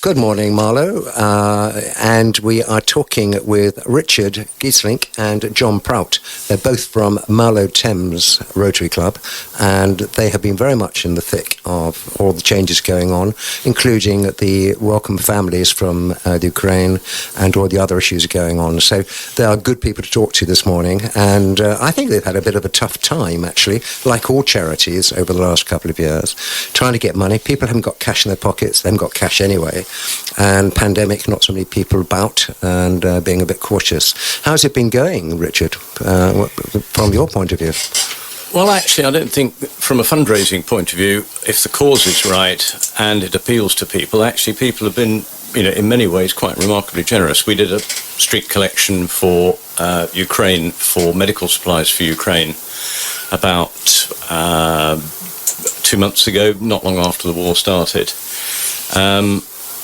Good morning, Marlow. And we are talking with Richard Gyselynck and John Prout. They're both from Marlow Thames Rotary Club, and they have been very much in the thick of all the changes going on, including the welcome families from the Ukraine and all the other issues going on. So they are good people to talk to this morning, and I think they've had a bit of a tough time, actually, like all charities over the last couple of years, trying to get money. People haven't got cash in their pockets. They haven't got cash anyway. And pandemic, not so many people about, and being a bit cautious. How's it been going, Richard, from your point of view? Well, actually, I don't think, from a fundraising point of view, if the cause is right and it appeals to people, actually people have been, in many ways quite remarkably generous. We did a street collection for Ukraine, for medical supplies for Ukraine, about 2 months ago, not long after the war started.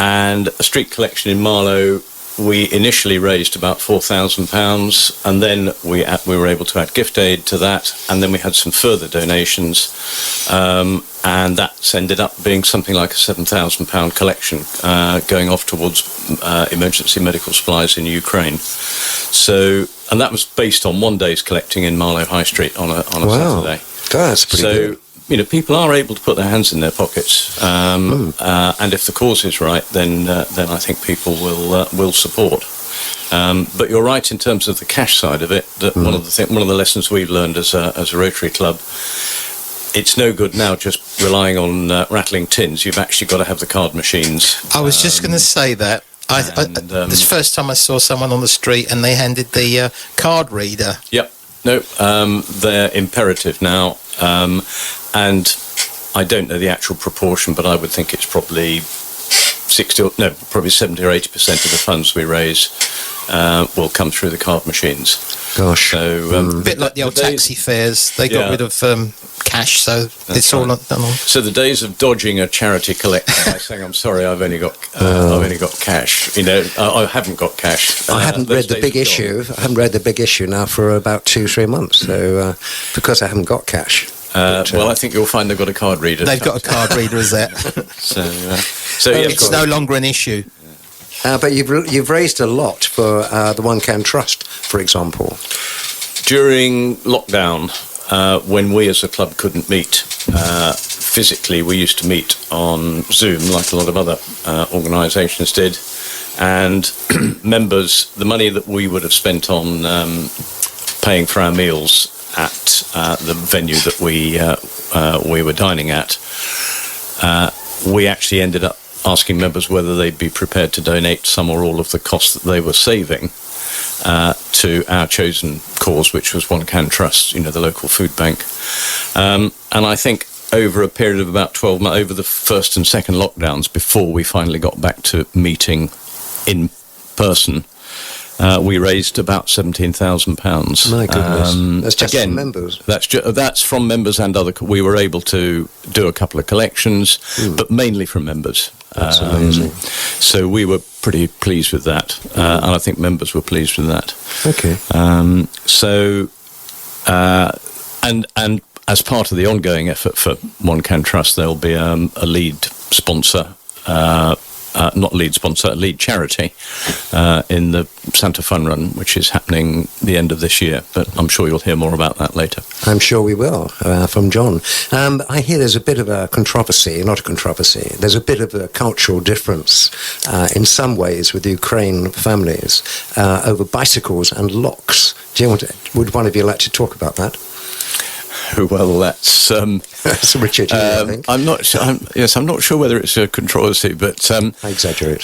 And a street collection in Marlow, we initially raised about £4,000, and then we were able to add gift aid to that, and then we had some further donations, and that's ended up being something like a £7,000 collection going off towards emergency medical supplies in Ukraine. So, and that was based on one day's collecting in Marlow High Street on a Saturday. That's pretty good. People are able to put their hands in their pockets, and if the cause is right, then I think people will support. But you're right in terms of the cash side of it. That one of the lessons we've learned as a Rotary Club, it's no good now just relying on rattling tins. You've actually got to have the card machines. I was just going to say that. This is the first time I saw someone on the street and they handed the card reader. Yep. No, they're imperative now. And I don't know the actual proportion, but I would think it's probably probably 70 or 80% of the funds we raise will come through the card machines. Gosh. So, a bit like the old taxi fares. They got rid of cash, so it's all done on. So the days of dodging a charity collector by saying, "I'm sorry, I've only got cash." I haven't got cash. I haven't read the big issue. I haven't read the big issue now for about 2-3 months. So because I haven't got cash. Well, I think you'll find they've got a card reader. They've got a card reader, is that? So it's no longer an issue. But you've raised a lot for the One Can Trust, for example. During lockdown, when we as a club couldn't meet physically, we used to meet on Zoom like a lot of other organisations did. And members, the money that we would have spent on paying for our meals at the venue that we were dining at, we actually ended up asking members whether they'd be prepared to donate some or all of the costs that they were saving to our chosen cause, which was One Can Trust, the local food bank. And I think over a period of about 12 months, over the first and second lockdowns, before we finally got back to meeting in person, we raised about £17,000. My goodness, that's just from members. That's from members and other. We were able to do a couple of collections, but mainly from members. That's amazing. So we were pretty pleased with that, and I think members were pleased with that. Okay. And as part of the ongoing effort for One Can Trust, there'll be a lead sponsor. Not lead sponsor, a lead charity in the Santa Fun Run, which is happening the end of this year. But I'm sure you'll hear more about that later. I'm sure we will, from John. I hear there's a bit of a controversy, not a controversy, there's a bit of a cultural difference in some ways with the Ukraine families over bicycles and locks. Would one of you like to talk about that? Well, that's Richard. I think I'm not sure. I'm not sure whether it's a controversy, but I exaggerate.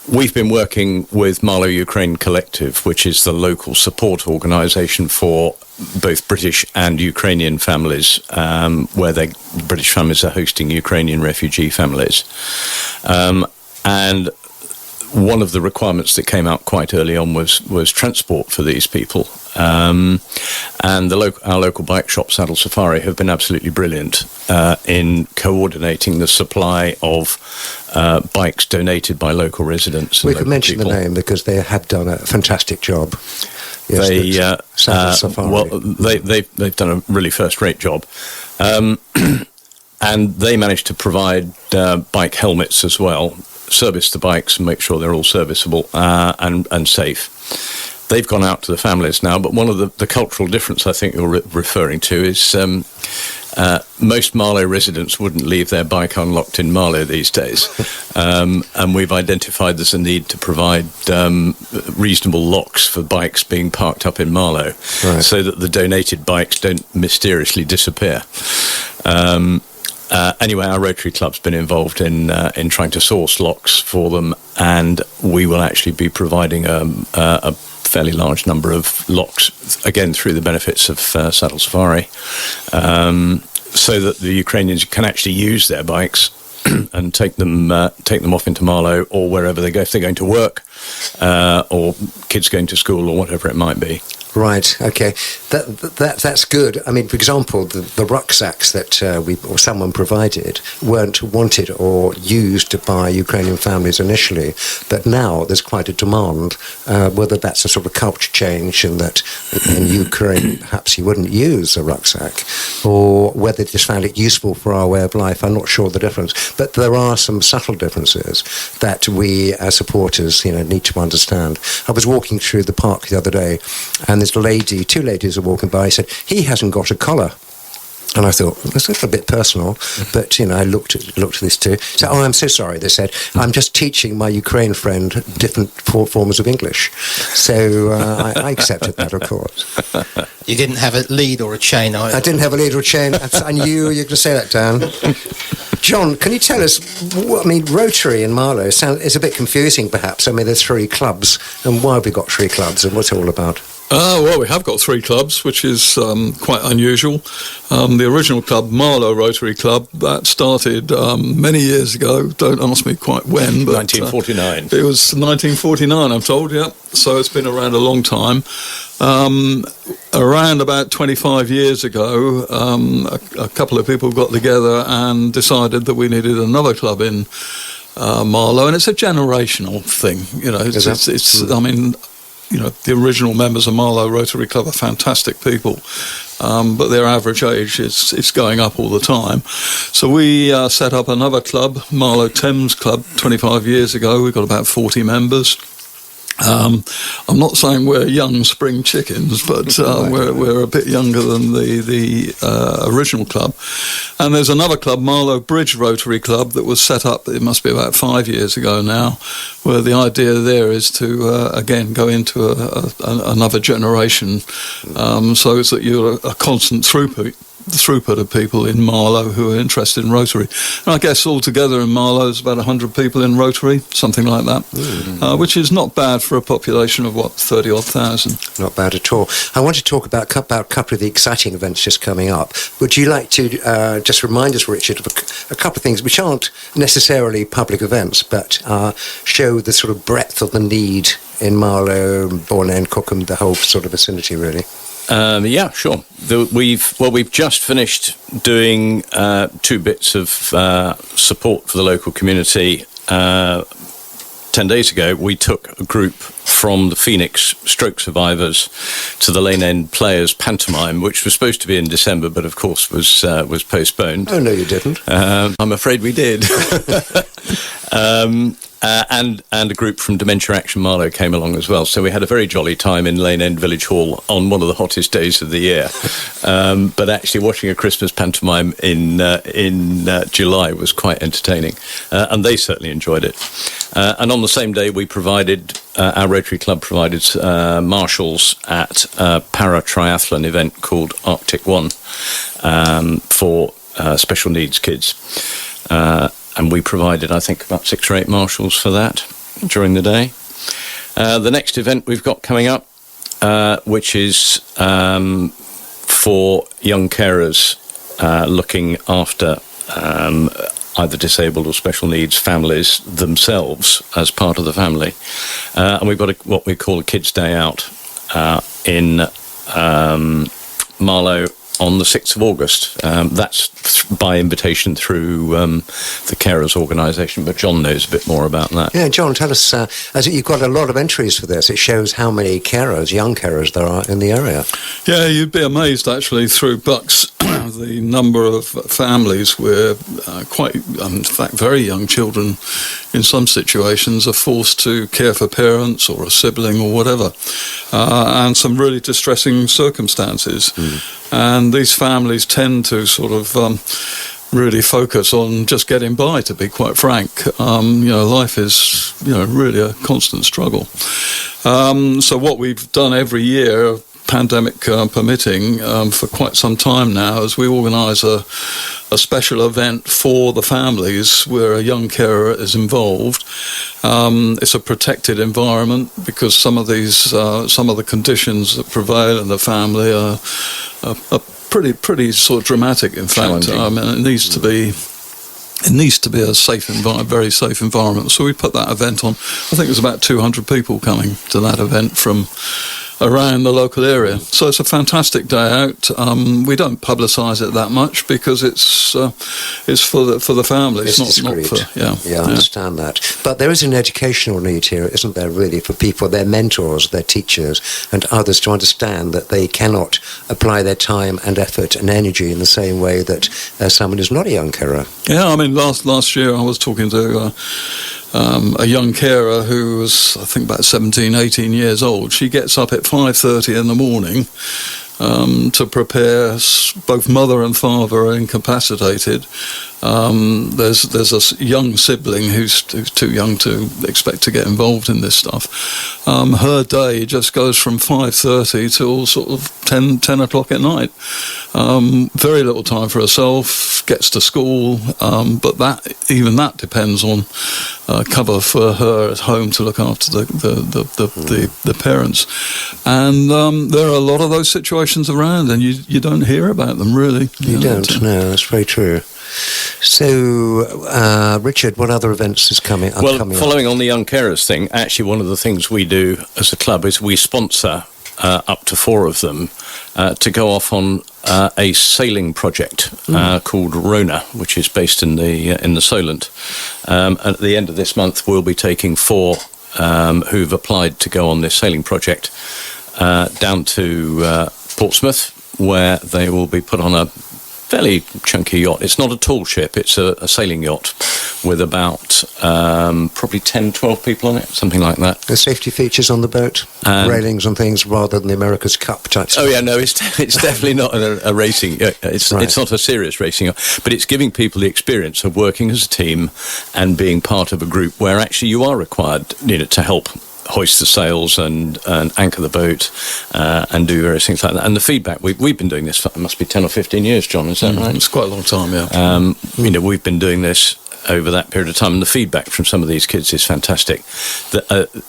We've been working with Marlow Ukraine Collective, which is the local support organisation for both British and Ukrainian families, where British families are hosting Ukrainian refugee families, and one of the requirements that came out quite early on was transport for these people. And our local bike shop, Saddle Safari, have been absolutely brilliant in coordinating the supply of bikes donated by local residents. We could mention the name because they have done a fantastic job. Yes, Saddle Safari. Well, they've done a really first-rate job. and they managed to provide bike helmets as well, service the bikes and make sure they're all serviceable and safe. They've gone out to the families now, but one of the cultural difference I think you're referring to is most Marlow residents wouldn't leave their bike unlocked in Marlow these days. And we've identified there's a need to provide reasonable locks for bikes being parked up in Marlow, so that the donated bikes don't mysteriously disappear. Anyway, our Rotary Club's been involved in trying to source locks for them, and we will actually be providing a fairly large number of locks, again through the benefits of Saddle Safari, so that the Ukrainians can actually use their bikes and take them off into Marlow or wherever they go, if they're going to work or kids going to school or whatever it might be. Right. Okay. That's good. I mean, for example, the rucksacks that someone provided weren't wanted or used by Ukrainian families initially, but now there's quite a demand. Whether that's a sort of culture change, and that in Ukraine perhaps you wouldn't use a rucksack, or whether they just found it useful for our way of life, I'm not sure the difference. But there are some subtle differences that we as supporters, need to understand. I was walking through the park the other day, and two ladies are walking by. I said, he hasn't got a collar. And I thought, that's a little bit personal, but, I looked at this too. So, I'm so sorry, they said. I'm just teaching my Ukraine friend different forms of English. So I accepted that, of course. You didn't have a lead or a chain either. I didn't have a lead or a chain. I knew you were going to say that, Dan. John, can you tell us, Rotary in Marlow is a bit confusing, perhaps. There's 3 clubs, and why have we got 3 clubs, and what's it all about? Well, we have got 3 clubs, which is quite unusual. The original club, Marlow Rotary Club, that started many years ago. Don't ask me quite when, but 1949. It was 1949, I'm told. Yeah, so it's been around a long time. Around about 25 years ago, a couple of people got together and decided that we needed another club in Marlow, and it's a generational thing. The original members of Marlow Rotary Club are fantastic people, but their average age is going up all the time. So we set up another club, Marlow Thames Club, 25 years ago. We've got about 40 members. I'm not saying we're young spring chickens, but we're a bit younger than the original club. And there's another club, Marlow Bridge Rotary Club, that was set up, it must be about 5 years ago now, where the idea there is to, again, go into another generation, so that you're a constant throughput of people in Marlow who are interested in Rotary. And I guess altogether in Marlow there's about 100 people in Rotary, something like that, which is not bad for a population of, 30-odd thousand. Not bad at all. I want to talk about a couple of the exciting events just coming up. Would you like to just remind us, Richard, of a couple of things which aren't necessarily public events, but show the sort of breadth of the need in Marlow, Bourne, Cookham, the whole sort of vicinity, really? Yeah, sure. We've just finished doing 2 bits of support for the local community. 10 days ago, we took a group from the Phoenix stroke survivors to the Lane End Players pantomime, which was supposed to be in December, but of course was postponed. Oh, no, you didn't. I'm afraid we did. And a group from Dementia Action Marlow came along as well. So we had a very jolly time in Lane End Village Hall on one of the hottest days of the year. But actually watching a Christmas pantomime in July was quite entertaining. And they certainly enjoyed it. And on the same day, we provided, our Rotary Club provided marshals at a para-triathlon event called Arctic One for special needs kids. And we provided, I think, about 6 or 8 marshals for that during the day. The next event we've got coming up, which is for young carers looking after either disabled or special needs families themselves as part of the family. And we've got what we call a Kids' Day Out in Marlow on the 6th of August. That's by invitation through the Carers organisation, but John knows a bit more about that. Yeah, John, tell us, as you've got a lot of entries for this, it shows how many carers, young carers, there are in the area. Yeah, you'd be amazed actually through Bucks the number of families where quite, in fact, very young children in some situations are forced to care for parents or a sibling or whatever, and some really distressing circumstances. And these families tend to sort of really focus on just getting by, to be quite frank. Life is, really a constant struggle. So what we've done every year, pandemic permitting, for quite some time now, is we organise a special event for the families where a young carer is involved. It's a protected environment because some of the conditions that prevail in the family are pretty sort of dramatic. In fact, it needs to be. It needs to be a safe very safe environment. So we put that event on. I think there's about 200 people coming to that event from around the local area. So it's a fantastic day out. We don't publicise it that much because it's for the family. It's not for I understand that. But there is an educational need here, isn't there? Really, for people, their mentors, their teachers, and others to understand that they cannot apply their time and effort and energy in the same way that someone who's not a young carer. Yeah, I mean, last year I was talking to a young carer who was, I think, about 17, 18 years old. She gets up at 5:30 in the morning to prepare. Both mother and father are incapacitated. There's a young sibling who's too young to expect to get involved in this stuff. Her day just goes from 5:30 till sort of 10 o'clock at night. Very little time for herself, gets to school, but that depends on cover for her at home to look after the parents. And there are a lot of those situations around, and you don't hear about them, really. You don't, no, that's very true. So, Richard, what other events is coming up? Following on the young carers thing, actually one of the things we do as a club is we sponsor up to 4 of them to go off on a sailing project called Rona, which is based in the Solent. At the end of this month, we'll be taking 4 who've applied to go on this sailing project down to Portsmouth, where they will be put on a fairly chunky yacht. It's not a tall ship, it's a sailing yacht with about probably 10, 12 people on it, something like that. The safety features on the boat, railings and things, rather than the America's Cup type stuff. Oh yeah, no, it's definitely not a racing. It's not a serious racing yacht, but it's giving people the experience of working as a team and being part of a group where actually you are required, to help hoist the sails and anchor the boat and do various things like that. And the feedback, we've been doing this for, it must be 10 or 15 years, John, is that right? It's quite a long time, yeah. We've been doing this over that period of time, and the feedback from some of these kids is fantastic.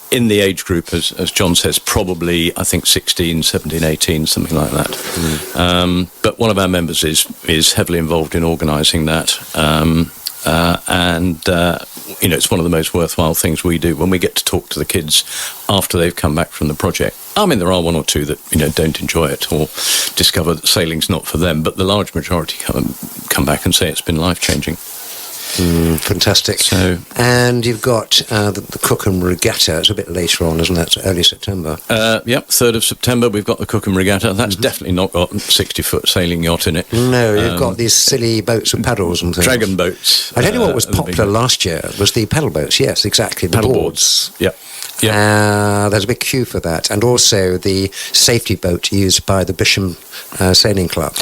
In the age group, as John says, probably, I think, 16, 17, 18, something like that. But one of our members is heavily involved in organising that. It's one of the most worthwhile things we do when we get to talk to the kids after they've come back from the project. I mean, there are 1 or 2 that don't enjoy it or discover that sailing's not for them, but the large majority come back and say it's been life-changing. Fantastic. And you've got the Cookham Regatta. It's a bit later on, isn't it? Early September. 3rd of September we've got the Cookham Regatta. That's definitely not got a 60-foot sailing yacht in it. No, you've got these silly boats with paddles and things. Dragon boats. I tell you what was popular last year was the paddle boats. Yes, exactly. The paddle boards. Yep. There's a big queue for that. And also the safety boat used by the Bisham Sailing Club.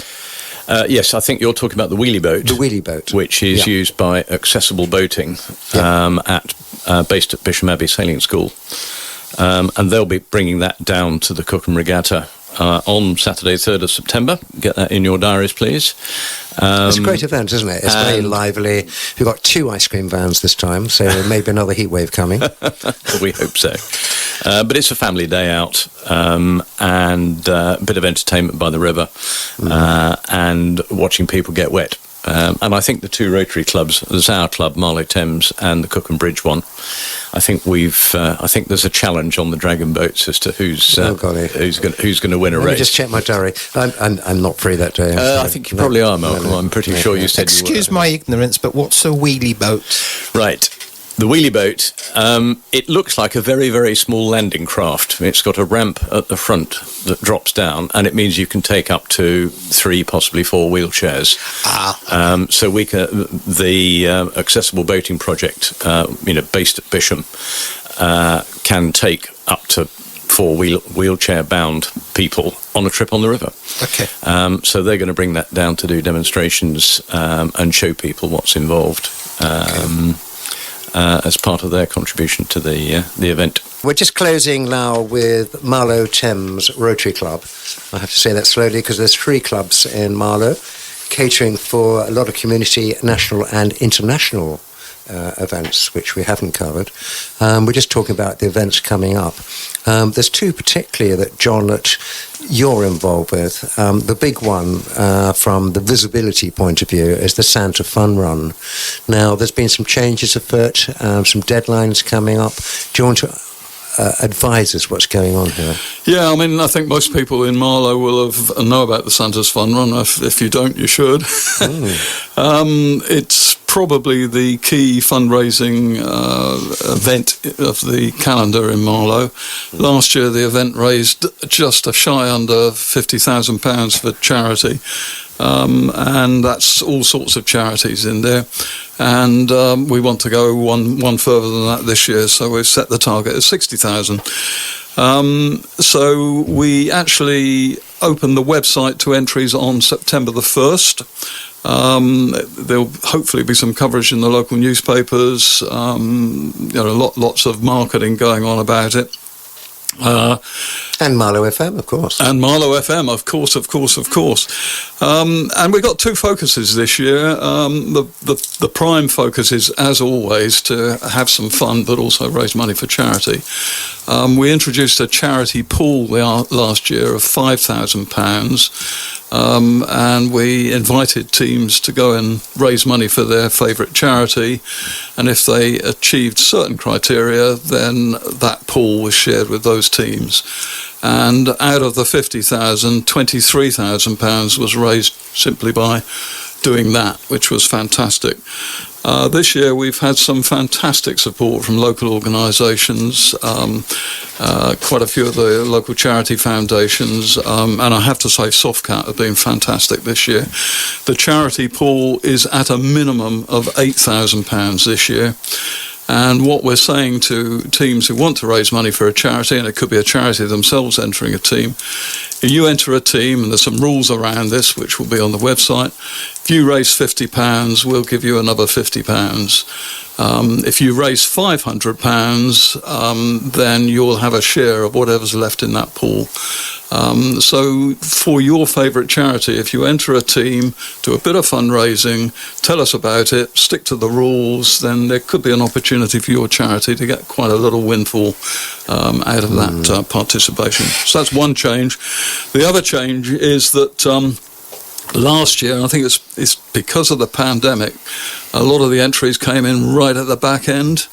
Yes, I think you're talking about the wheelie boat. The wheelie boat. Which is used by Accessible Boating based at Bisham Abbey Sailing School. And they'll be bringing that down to the Cookham Regatta on Saturday, 3rd of September. Get that in your diaries, please. It's a great event, isn't it? It's very lively. We've got 2 ice cream vans this time, so maybe another heat wave coming. We hope so. But it's a family day out, and a bit of entertainment by the river, and watching people get wet. And I think the two Rotary clubs, there's our club, Marlow Thames, and the Cook and Bridge one. I think I think there's a challenge on the Dragon boats as to who's going to win a race. Let me just check my diary. I'm not free that day. I think you probably are, Malcolm. I'm pretty sure you said. Excuse my ignorance, but what's a wheelie boat? Right. The wheelie boat, it looks like a very, very small landing craft. It's got a ramp at the front that drops down, and it means you can take up to 3, possibly 4 wheelchairs. So the Accessible Boating Project, based at Bisham, can take up to 4 wheelchair-bound people on a trip on the river. Okay. So they're going to bring that down to do demonstrations and show people what's involved. As part of their contribution to the event. We're just closing now with Marlow Thames Rotary Club. I have to say that slowly because there's 3 clubs in Marlow catering for a lot of community, national and international events, which we haven't covered. We're just talking about the events coming up. There's 2 particularly that, John, that you're involved with. The big one, from the visibility point of view, is the Santa Fun Run. Now, there's been some changes afoot, some deadlines coming up. Do you want to advise us what's going on here? Yeah, I mean, I think most people in Marlow will know about the Santa's Fun Run. If you don't, you should. It's probably the key fundraising event of the calendar in Marlow. Last year, the event raised just a shy under £50,000 for charity. And that's all sorts of charities in there. And we want to go one further than that this year, so we've set the target at 60,000. So we actually opened the website to entries on September the 1st. There'll hopefully be some coverage in the local newspapers, lots of marketing going on about it. And Marlow FM, of course. And Marlow FM, of course. And we've got 2 focuses this year. The prime focus is, as always, to have some fun, but also raise money for charity. We introduced a charity pool last year of £5,000. And we invited teams to go and raise money for their favourite charity, and if they achieved certain criteria, then that pool was shared with those teams. And out of the 50,000, £23,000 was raised simply by doing that, which was fantastic. This year we've had some fantastic support from local organisations, quite a few of the local charity foundations, and I have to say Softcat have been fantastic this year. The charity pool is at a minimum of £8,000 this year. And what we're saying to teams who want to raise money for a charity, and it could be a charity themselves entering a team, if you enter a team, and there's some rules around this which will be on the website, if you raise £50, we'll give you another £50. If you raise £500, then you'll have a share of whatever's left in that pool. So for your favourite charity, if you enter a team, do a bit of fundraising, tell us about it, stick to the rules, then there could be an opportunity for your charity to get quite a little windfall out of that participation. So that's one change. The other change is that last year, and I think it's because of the pandemic, a lot of the entries came in right at the back end.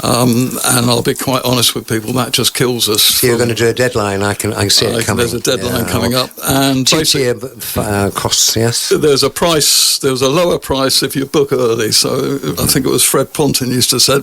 And I'll be quite honest with people, that just kills us. So you're going to do a deadline, I can see it coming. There's a deadline coming up. And 2-tier costs, yes? There's a lower price if you book early. So I think it was Fred Ponton used to say,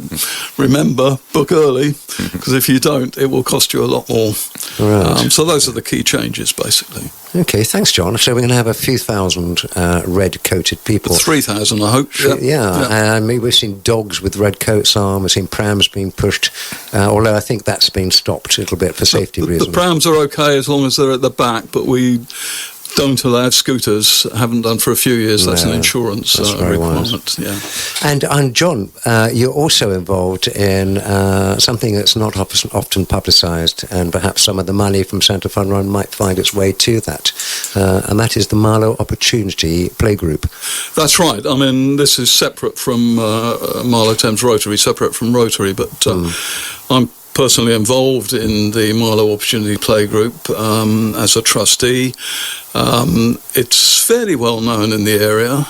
remember, book early, because if you don't, it will cost you a lot more. Right. So those are the key changes, basically. Okay, thanks, John. So we're going to have a few thousand red-coated people. 3,000, I hope. Yeah. And we've seen dogs with red coats on. We've seen prams being pushed, although I think that's been stopped a little bit for safety reasons. The prams are okay as long as they're at the back, but we don't allow scooters, haven't done for a few years. That's an insurance requirement. Yeah. And John, you're also involved in something that's not often publicised, and perhaps some of the money from Santa Fun Run might find its way to that, and that is the Marlow Opportunity Playgroup. That's right. I mean, this is separate from Marlow Thames Rotary, separate from Rotary, but I'm personally involved in the Marlow Opportunity Playgroup as a trustee. It's fairly well known in the area.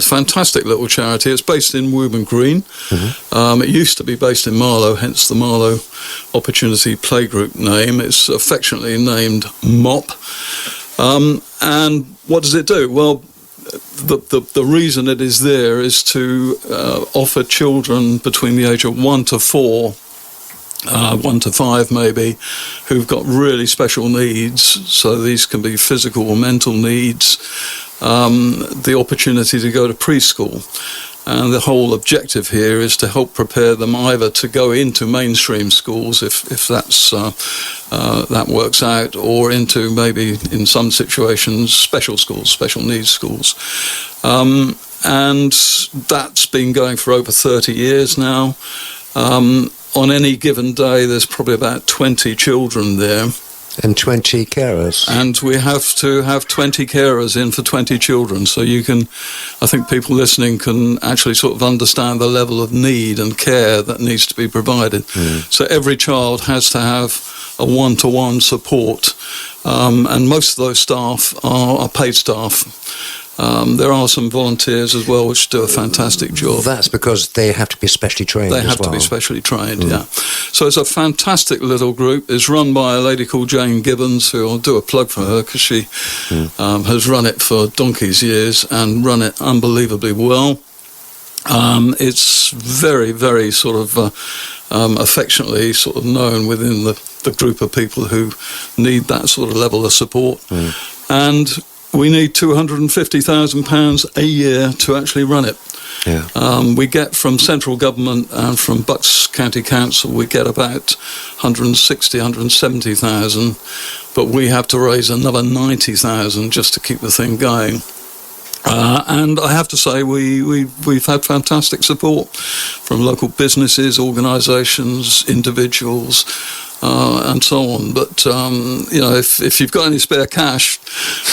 Fantastic little charity. It's based in Woburn Green. It used to be based in Marlow, hence the Marlow Opportunity Playgroup name. It's affectionately named MOP. And what does it do? Well, the reason it is there is to offer children between the age of 1 to 4, 1 to 5 maybe, who've got really special needs, so these can be physical or mental needs, the opportunity to go to preschool. And the whole objective here is to help prepare them either to go into mainstream schools, if that's that works out, or into maybe in some situations special schools, special needs schools. And that's been going for over 30 years now. On any given day, there's probably about 20 children there. And 20 carers. And we have to have 20 carers in for 20 children. So you can, I think people listening can actually sort of understand the level of need and care that needs to be provided. So every child has to have a one-to-one support. And most of those staff are paid staff. There are some volunteers as well which do a fantastic job. That's because they have to be specially trained. They have to be specially trained, yeah. So it's a fantastic little group. It's run by a lady called Jane Gibbons, who I'll do a plug for her because she has run it for donkey's years and run it unbelievably well. It's very, very sort of affectionately sort of known within the group of people who need that sort of level of support. And we need £250,000 a year to actually run it. We get from central government and from Bucks County Council, we get about 160, 170,000, but we have to raise another 90,000 just to keep the thing going. And I have to say we've had fantastic support from local businesses, organisations, individuals, and so on. But if you've got any spare cash,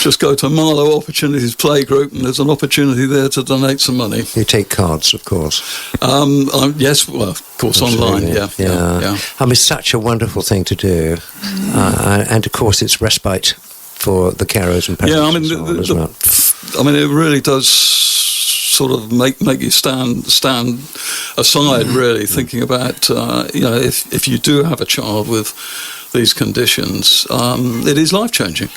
just go to Marlow Opportunities Playgroup, and there's an opportunity there to donate some money. You take cards, of course. Yes, well, of course, online. Yeah. I mean, it's such a wonderful thing to do, and of course, it's respite for the carers and parents. I mean, it really does sort of make you stand aside, really, thinking about if you do have a child with these conditions, it is life changing.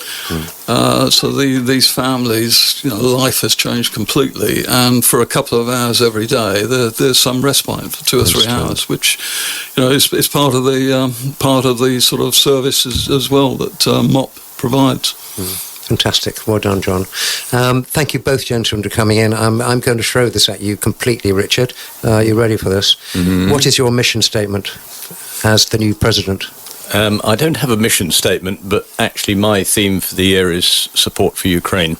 So these families, life has changed completely, and for a couple of hours every day, there's some respite for 2 or 3 hours, which is part of the sort of services as well that MOP provides. Fantastic. Well done, John. Thank you both, gentlemen, for coming in. I'm going to throw this at you completely, Richard. Are you ready for this? What is your mission statement as the new president? I don't have a mission statement, but actually my theme for the year is support for Ukraine.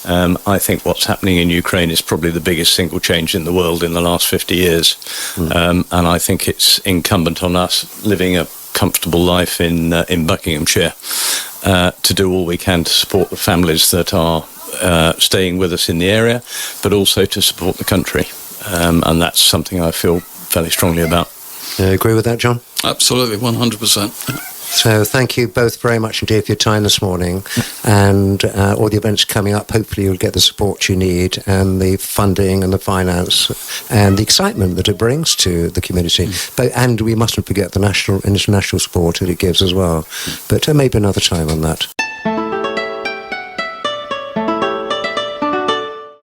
I think what's happening in Ukraine is probably the biggest single change in the world in the last 50 years. And I think it's incumbent on us living a comfortable life in Buckinghamshire to do all we can to support the families that are staying with us in the area, but also to support the country. And that's something I feel fairly strongly about. Agree with that, John? Absolutely, 100%. So thank you both very much indeed for your time this morning, and all the events coming up. Hopefully you'll get the support you need, and the funding and the finance and the excitement that it brings to the community. And we mustn't forget the national and international support that it gives as well. But maybe another time on that.